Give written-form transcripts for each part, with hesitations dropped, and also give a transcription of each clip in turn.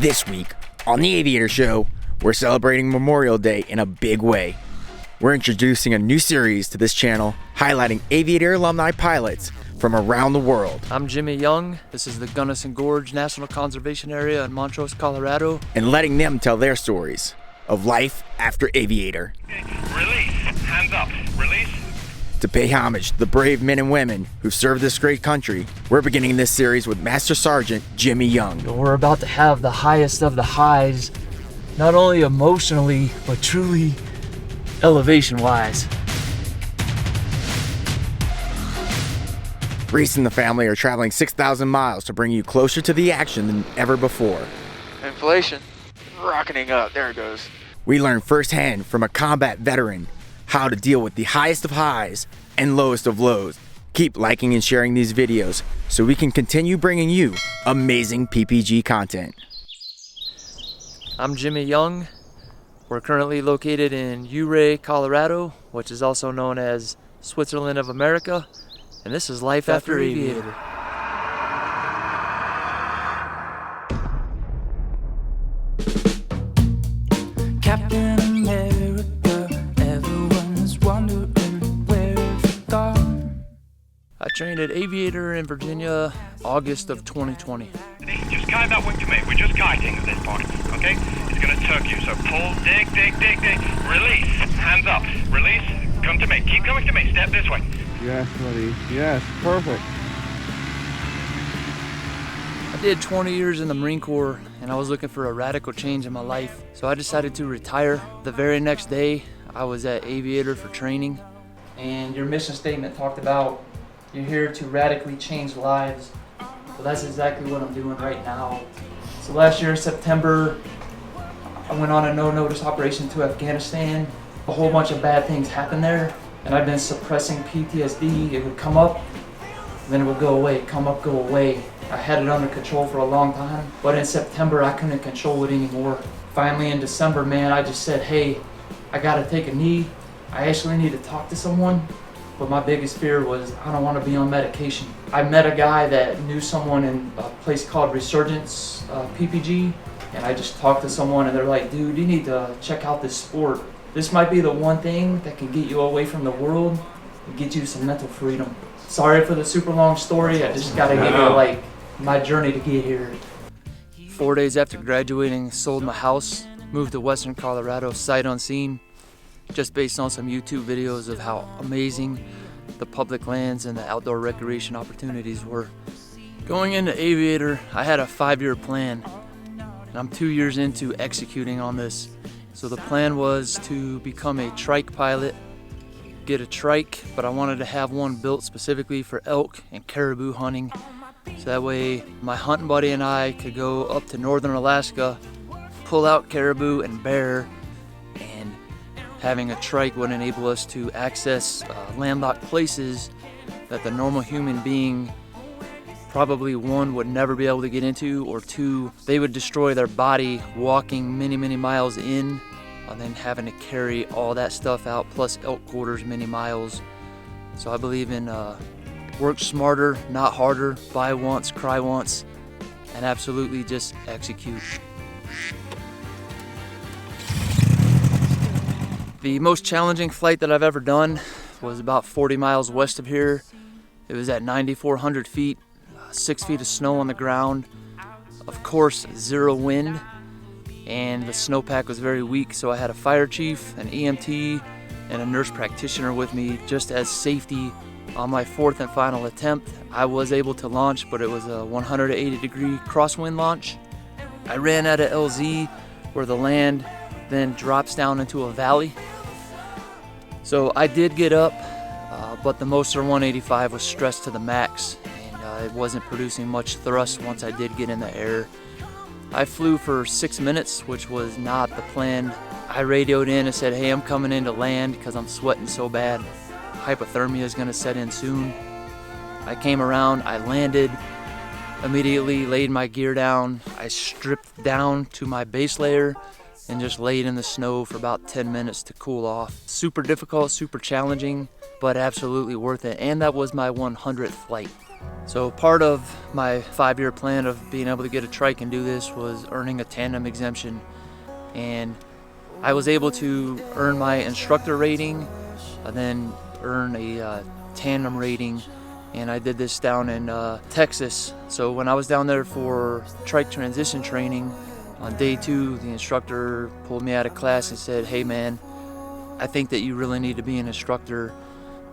This week on the Aviator Show, we're celebrating Memorial Day in a big way. We're introducing a new series to this channel highlighting Aviator Alumni pilots from around the world. I'm Jimmie Young. This is the Gunnison Gorge National Conservation Area in Montrose, Colorado. And letting them tell their stories of life after Aviator. Release. Hands up. Release. To pay homage to the brave men and women who served this great country, we're beginning this series with Master Sergeant Jimmie Young. We're about to have the highest of the highs, not only emotionally, but truly elevation-wise. Reese and the family are traveling 6,000 miles to bring you closer to the action than ever before. Inflation, rocketing up, there it goes. We learn firsthand from a combat veteran how to deal with the highest of highs and lowest of lows. Keep liking and sharing these videos so we can continue bringing you amazing PPG content. I'm Jimmie Young. We're currently located in Ouray, Colorado, which is also known as Switzerland of America, and this is Life After Aviator. Captain America, everyone's wondering where have you gone? I trained at Aviator in Virginia, August of 2020. Just guide that wing to me. We're just guiding at this point, okay? It's going to tuck you, so pull, dig. Release. Hands up. Release. Come to me. Keep coming to me. Step this way. Yes, buddy. Yes, perfect. I did 20 years in the Marine Corps, and I was looking for a radical change in my life. So I decided to retire. The very next day, I was at Aviator for training. And your mission statement talked about you're here to radically change lives. So that's exactly what I'm doing right now. So last year, September, I went on a no-notice operation to Afghanistan. A whole bunch of bad things happened there, and I've been suppressing PTSD. It would come up, then it would go away, come up, go away. I had it under control for a long time, but in September, I couldn't control it anymore. Finally, in December, man, I just said, hey, I gotta take a knee. I actually need to talk to someone. But my biggest fear was I don't want to be on medication. I met a guy that knew someone in a place called Resurgence PPG, and I just talked to someone and they're like, dude, you need to check out this sport. This might be the one thing that can get you away from the world and get you some mental freedom. Sorry for the super long story, I just gotta give you like my journey to get here. 4 days after graduating, sold my house, moved to Western Colorado sight unseen, just based on some YouTube videos of how amazing the public lands and the outdoor recreation opportunities were. Going into Aviator, I had a 5-year plan, and I'm 2 years into executing on this. So the plan was to become a trike pilot, get a trike, but I wanted to have one built specifically for elk and caribou hunting. So that way my hunting buddy and I could go up to northern Alaska, pull out caribou and bear, and having a trike would enable us to access landlocked places that the normal human being probably one would never be able to get into, or two, they would destroy their body walking many miles in and then having to carry all that stuff out, plus elk quarters many miles. So I believe in work smarter, not harder, buy once, cry once, and absolutely just execute. The most challenging flight that I've ever done was about 40 miles west of here. It was at 9,400 feet, 6 feet of snow on the ground, of course 0 wind, and the snowpack was very weak, so I had a fire chief, an EMT, and a nurse practitioner with me just as safety. On my 4th and final attempt, I was able to launch, but it was a 180-degree crosswind launch. I ran out of LZ where the land then drops down into a valley. So I did get up, but the Moser 185 was stressed to the max, and it wasn't producing much thrust once I did get in the air. I flew for 6 minutes, which was not the plan. I radioed in and said, hey, I'm coming in to land because I'm sweating so bad. Hypothermia is gonna set in soon. I came around, I landed, immediately laid my gear down. I stripped down to my base layer and just laid in the snow for about 10 minutes to cool off. Super difficult, super challenging, but absolutely worth it. And that was my 100th flight. So part of my 5-year plan of being able to get a trike and do this was earning a tandem exemption. And I was able to earn my instructor rating and then earn a tandem rating. And I did this down in Texas. So when I was down there for trike transition training, on day 2, the instructor pulled me out of class and said, "Hey man, I think that you really need to be an instructor."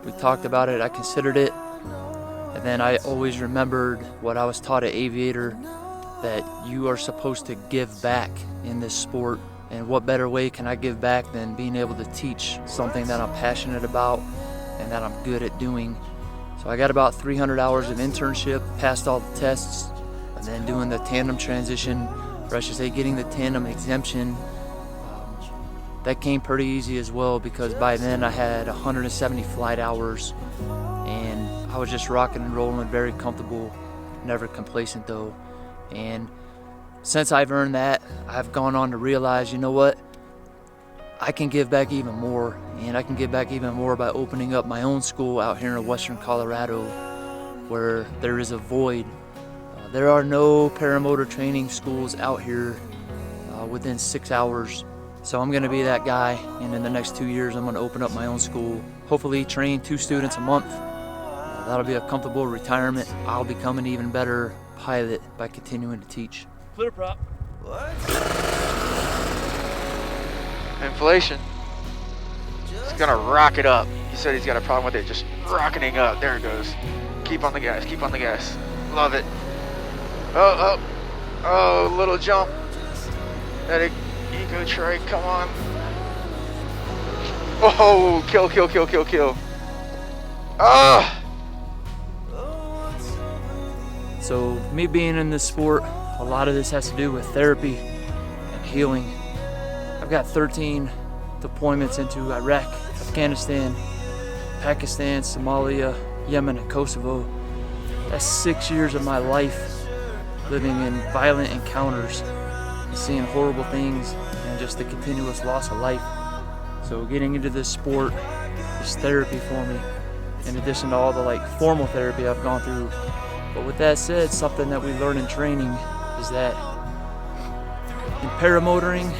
We talked about it, I considered it. And then I always remembered what I was taught at Aviator, that you are supposed to give back in this sport. And what better way can I give back than being able to teach something that I'm passionate about and that I'm good at doing. So I got about 300 hours of internship, passed all the tests, and then doing the tandem transition, or I should say getting the tandem exemption. That came pretty easy as well, because by then I had 170 flight hours and I was just rocking and rolling, very comfortable, never complacent though. And since I've earned that, I've gone on to realize, you know what? I can give back even more, and I can give back even more by opening up my own school out here in western Colorado, where there is a void. There are no paramotor training schools out here within 6 hours. So I'm gonna be that guy, and in the next 2 years, I'm gonna open up my own school, hopefully train 2 students a month. That'll be a comfortable retirement. I'll become an even better pilot by continuing to teach. Clear prop. Inflation. He's gonna rock it up. He said he's got a problem with it just rocketing up. There it goes. Keep on the gas, keep on the gas. Love it. Oh, little jump. That eco trike, come on. Oh, kill. Ah! So me being in this sport, a lot of this has to do with therapy and healing. I've got 13 deployments into Iraq, Afghanistan, Pakistan, Somalia, Yemen, and Kosovo. That's 6 years of my life living in violent encounters, seeing horrible things, and just the continuous loss of life. So getting into this sport is therapy for me, in addition to all the formal therapy I've gone through. But with that said, something that we learn in training is that in paramotoring,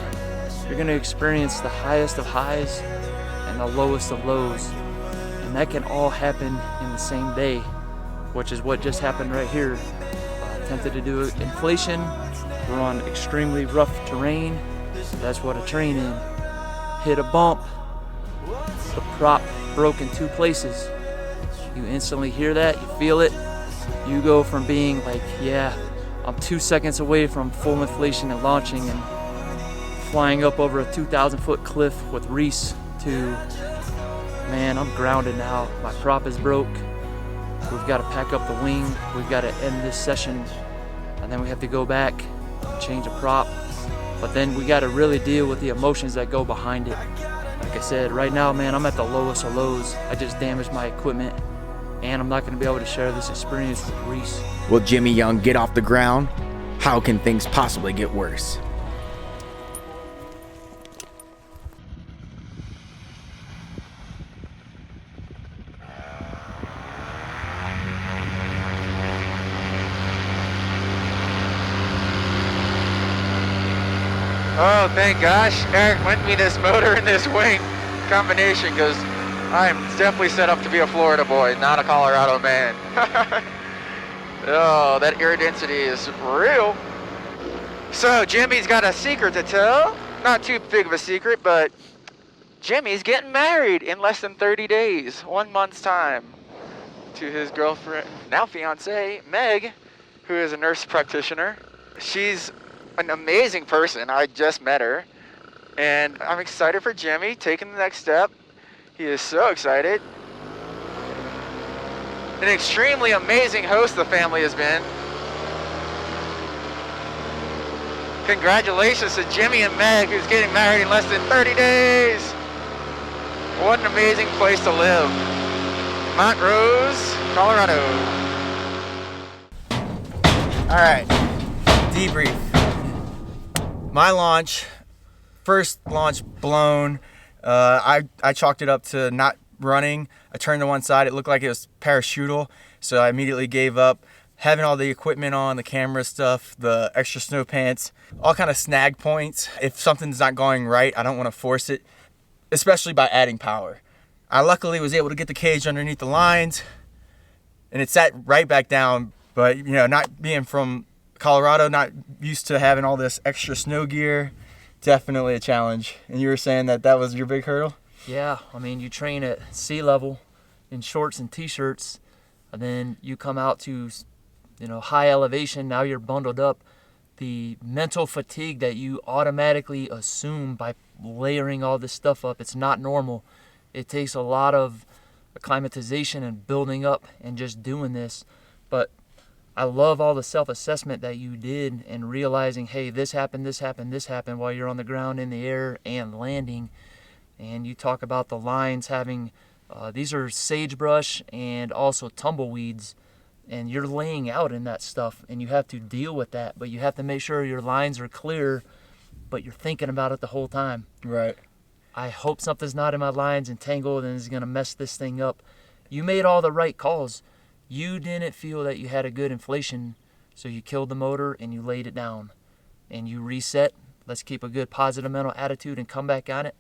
you're going to experience the highest of highs and the lowest of lows. And that can all happen in the same day, which is what just happened right here. Attempted to do inflation. We're on extremely rough terrain. That's what I train in. Hit a bump. The prop broke in 2 places. You instantly hear that, you feel it. You go from being like, yeah, I'm 2 seconds away from full inflation and launching and flying up over a 2,000-foot cliff with Reese to, man, I'm grounded now. My prop is broke. We've got to pack up the wing. We've got to end this session. And then we have to go back and change a prop. But then we got to really deal with the emotions that go behind it. Like I said, right now, man, I'm at the lowest of lows. I just damaged my equipment, and I'm not going to be able to share this experience with Reese. Will Jimmie Young get off the ground? How can things possibly get worse? Oh, thank gosh, Eric lent me this motor and this wing combination, because I am definitely set up to be a Florida boy, not a Colorado man. Oh, that air density is real. So Jimmie's got a secret to tell. Not too big of a secret, but Jimmie's getting married in less than 30 days, 1 month's time, to his girlfriend, now fiance, Meg, who is a nurse practitioner. She's an amazing person. I just met her, and I'm excited for Jimmie taking the next step. He is so excited. An extremely amazing host the family has been. Congratulations to Jimmie and Meg, who's getting married in less than 30 days. What an amazing place to live. Montrose, Colorado. All right, debrief. My launch, first launch blown. I chalked it up to not running. I turned to one side. It looked like it was parachutal. so I immediately gave up. Having all the equipment on, the camera stuff, the extra snow pants, all kind of snag points. If something's not going right, I don't want to force it, especially by adding power. I luckily was able to get the cage underneath the lines, and it sat right back down. But, you know, not being from Colorado, not used to having all this extra snow gear, definitely a challenge. And you were saying that that was your big hurdle? Yeah, I mean, you train at sea level in shorts and t-shirts, and then you come out to, you know, high elevation. Now you're bundled up. The mental fatigue that you automatically assume by layering all this stuff up, it's not normal. It takes a lot of acclimatization and building up and just doing this. But I love all the self-assessment that you did and realizing, hey, this happened, this happened, this happened while you're on the ground, in the air, and landing. And you talk about the lines having, these are sagebrush and also tumbleweeds, and you're laying out in that stuff, and you have to deal with that, but you have to make sure your lines are clear, but you're thinking about it the whole time. Right. I hope something's not in my lines and tangled and is going to mess this thing up. You made all the right calls. You didn't feel that you had a good inflation, so you killed the motor and you laid it down. And you reset. Let's keep a good positive mental attitude and come back on it.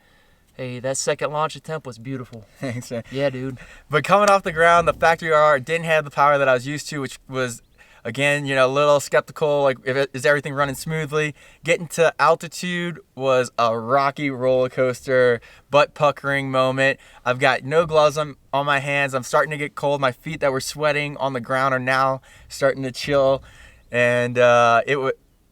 Hey, that second launch attempt was beautiful. Thanks, man. Yeah, dude. But coming off the ground, the factory R didn't have the power that I was used to, which was, again, you know, a little skeptical, like, is everything running smoothly? Getting to altitude was a rocky roller coaster, butt puckering moment. I've got no gloves on my hands. I'm starting to get cold. My feet that were sweating on the ground are now starting to chill. And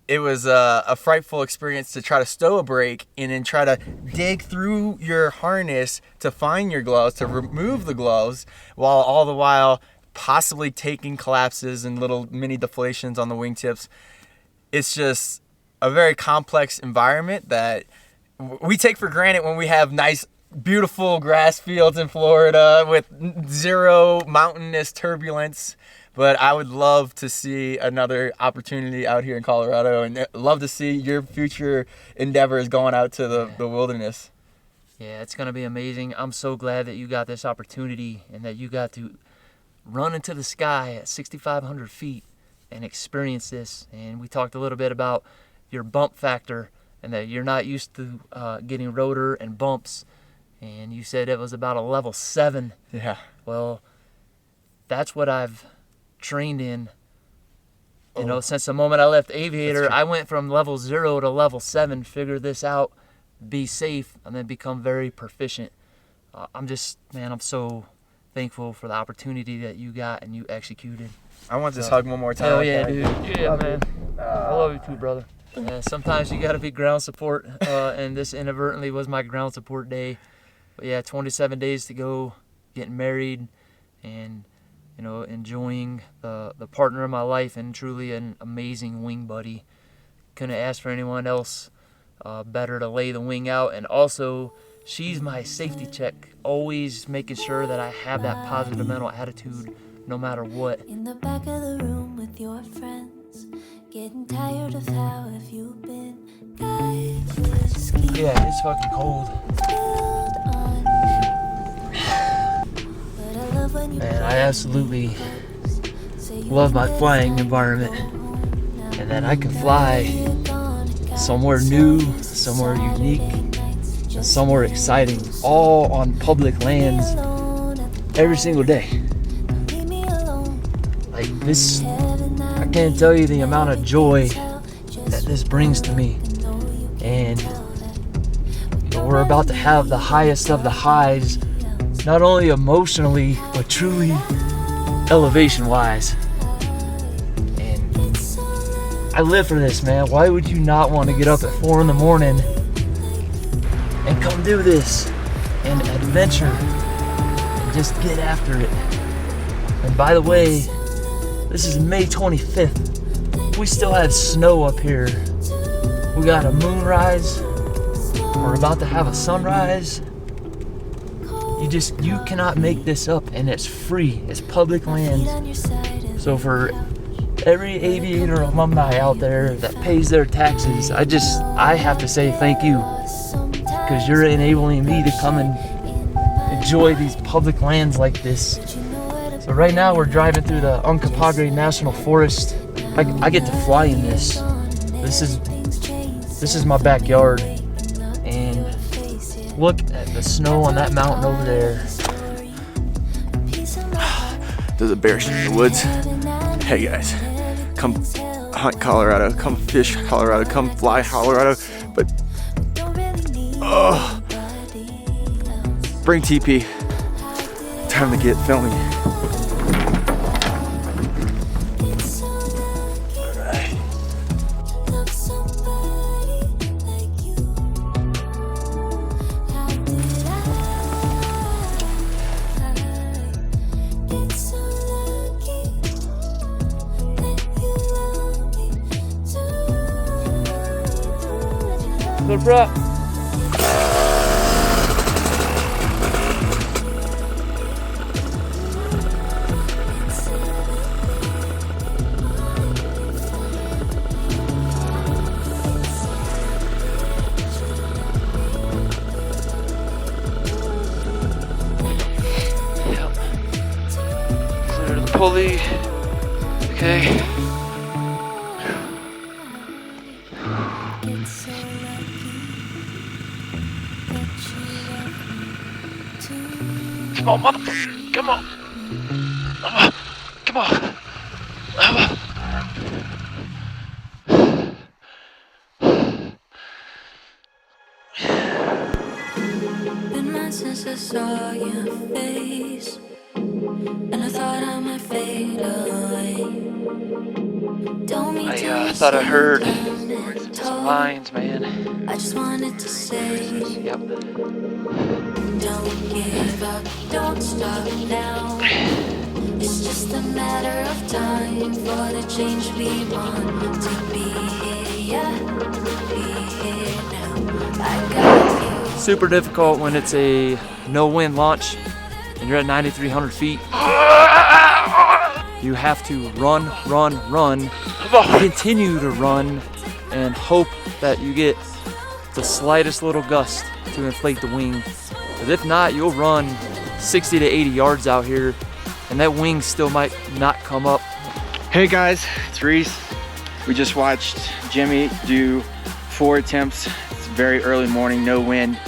it was a frightful experience to try to stow a brake and then try to dig through your harness to find your gloves, to remove the gloves, while all the while possibly taking collapses and little mini deflations on the wingtips. It's just a very complex environment that we take for granted when we have nice, beautiful grass fields in Florida with zero mountainous turbulence. But I would love to see another opportunity out here in Colorado, and love to see your future endeavors going out to the wilderness. Yeah, it's going to be amazing. I'm so glad that you got this opportunity and that you got to run into the sky at 6,500 feet and experience this. And we talked a little bit about your bump factor and that you're not used to getting rotor and bumps. And you said it was about a level 7. Yeah. Well, that's what I've trained in. You know, since the moment I left Aviator, I went from level 0 to level 7, figure this out, be safe, and then become very proficient. I'm so thankful for the opportunity that you got and you executed. I want this hug one more time. Hell yeah, dude. Yeah, man. I love you too, brother. Sometimes you got to be ground support, and this inadvertently was my ground support day. But yeah, 27 days to go, getting married, and you know, enjoying the partner of my life and truly an amazing wing buddy. Couldn't ask for anyone else better to lay the wing out. And also, she's my safety check, always making sure that I have that positive mental attitude no matter what. In the back of the room with your friends, getting tired of how have you been? Yeah, it's fucking cold. Man, I absolutely love my flying environment, and that I can fly somewhere new, somewhere unique, and somewhere exciting, all on public lands every single day. Like this, I can't tell you the amount of joy that this brings to me. And you know, we're about to have the highest of the highs, not only emotionally, but truly elevation-wise. And I live for this, man. Why would you not want to get up at 4 in the morning and come do this and adventure and just get after it? And by the way, this is May 25th. We still have snow up here. We got a moonrise. We're about to have a sunrise. You cannot make this up, and it's free. It's public land. So for every Aviator alumni out there that pays their taxes, I have to say thank you, because you're enabling me to come and enjoy these public lands like this. So right now we're driving through the Uncompahgre National Forest. I get to fly in this. This is my backyard, and look at the snow on that mountain over there. There's a bear in the woods. Hey guys, come hunt Colorado, come fish Colorado, come fly Colorado, but bring TP. Time to get filming. Good prep. Clear the pulley. Okay. Come on, motherfucker! Come on! Come on! Been months since I saw your face, and I thought I might fade away. Don't mean to I thought I heard some some lines, man. I just wanted to say, Yep. don't give up, don't stop now. It's just a matter of time for the change we want to be here, be here now. I got you. Super difficult when it's a no-wind launch and you're at 9,300 feet. You have to run, continue to run, and hope that you get the slightest little gust to inflate the wing. Because if not, you'll run 60 to 80 yards out here, and that wing still might not come up. Hey guys, it's Reese. We just watched Jimmie do 4 attempts. It's very early morning, no wind,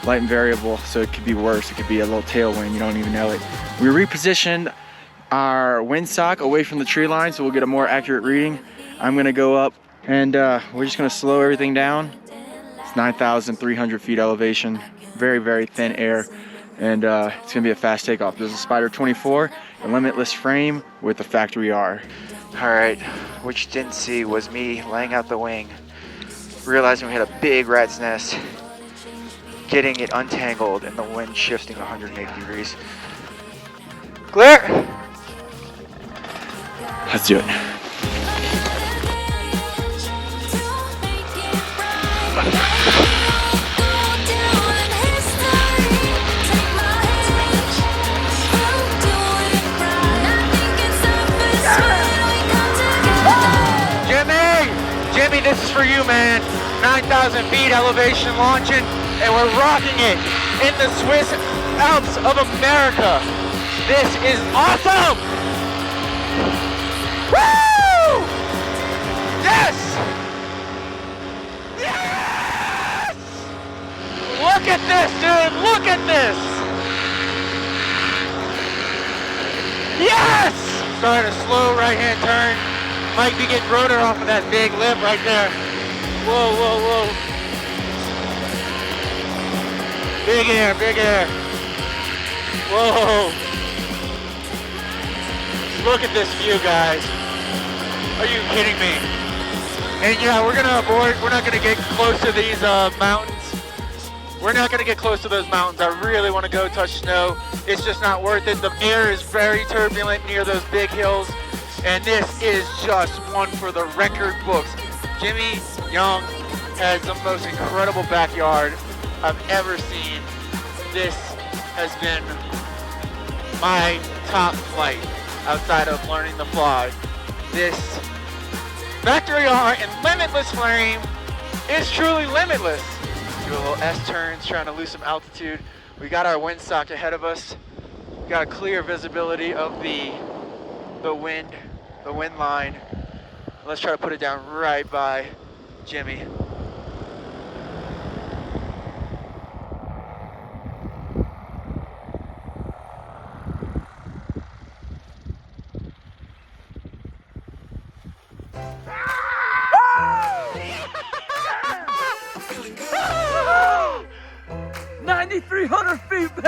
light and variable, so it could be worse. It could be a little tailwind, you don't even know it. We repositioned our windsock away from the tree line so we'll get a more accurate reading. I'm gonna go up and we're just gonna slow everything down. It's 9,300 feet elevation, very, very thin air, and it's gonna be a fast takeoff. There's a Spider 24, a limitless frame with a factory R. All right, what you didn't see was me laying out the wing, realizing we had a big rat's nest, getting it untangled, and the wind shifting 180 degrees. Clear! Let's do it. Jimmie, this is for you, man. 9,000 feet elevation launching, and we're rocking it in the Swiss Alps of America. This is awesome! Woo! Yes! Yes! Look at this, dude! Look at this! Yes! Starting a slow right-hand turn. Might be getting rotor off of that big lip right there. Whoa, whoa, whoa. Big air, big air. Whoa. Look at this view, guys. Are you kidding me? And yeah, we're gonna abort. We're not gonna get close to these mountains. We're not gonna get close to those mountains. I really wanna go touch snow. It's just not worth it. The air is very turbulent near those big hills. And this is just one for the record books. Jimmie Young has the most incredible backyard I've ever seen. This has been my top flight outside of learning to fly. This factory R and limitless flame is truly limitless. Do a little S turns, trying to lose some altitude. We got our windsock ahead of us. Got a clear visibility of the wind line. Let's try to put it down right by Jimmie. Feet, baby.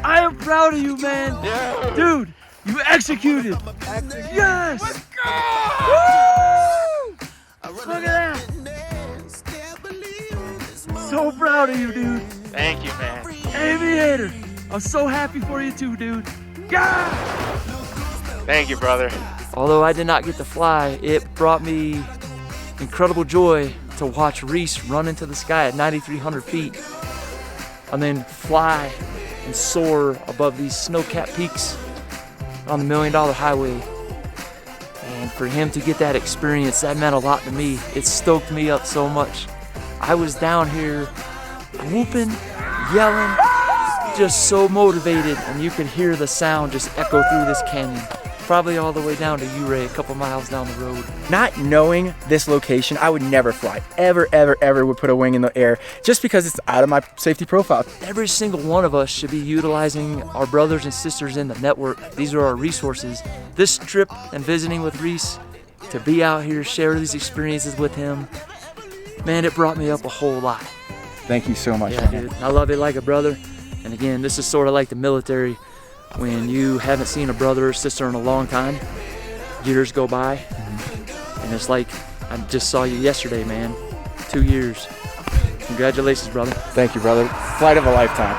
I am proud of you, man. Yeah. Dude, you executed. Yes. Let's go. Woo! Look at that. So proud of you, dude. Thank you, man. Aviator, I'm so happy for you too, dude. Yeah. Thank you, brother. Although I did not get to fly, it brought me incredible joy to watch Reese run into the sky at 9,300 feet. And then fly and soar above these snow-capped peaks on the $1 Million Highway. And for him to get that experience, that meant a lot to me. It stoked me up so much. I was down here whooping, yelling, just so motivated, and you could hear the sound just echo through this canyon. Probably all the way down to Ouray, a couple miles down the road. Not knowing this location, I would never fly. Ever would put a wing in the air just because it's out of my safety profile. Every single one of us should be utilizing our brothers and sisters in the network. These are our resources. This trip and visiting with Reese, to be out here, share these experiences with him, man, it brought me up a whole lot. Thank you so much. Yeah, dude. I love it like a brother. And again, this is sort of like the military. When you haven't seen a brother or sister in a long time, years go by, and it's like, I just saw you yesterday, man. 2 years. Congratulations, brother. Thank you, brother. Flight of a lifetime.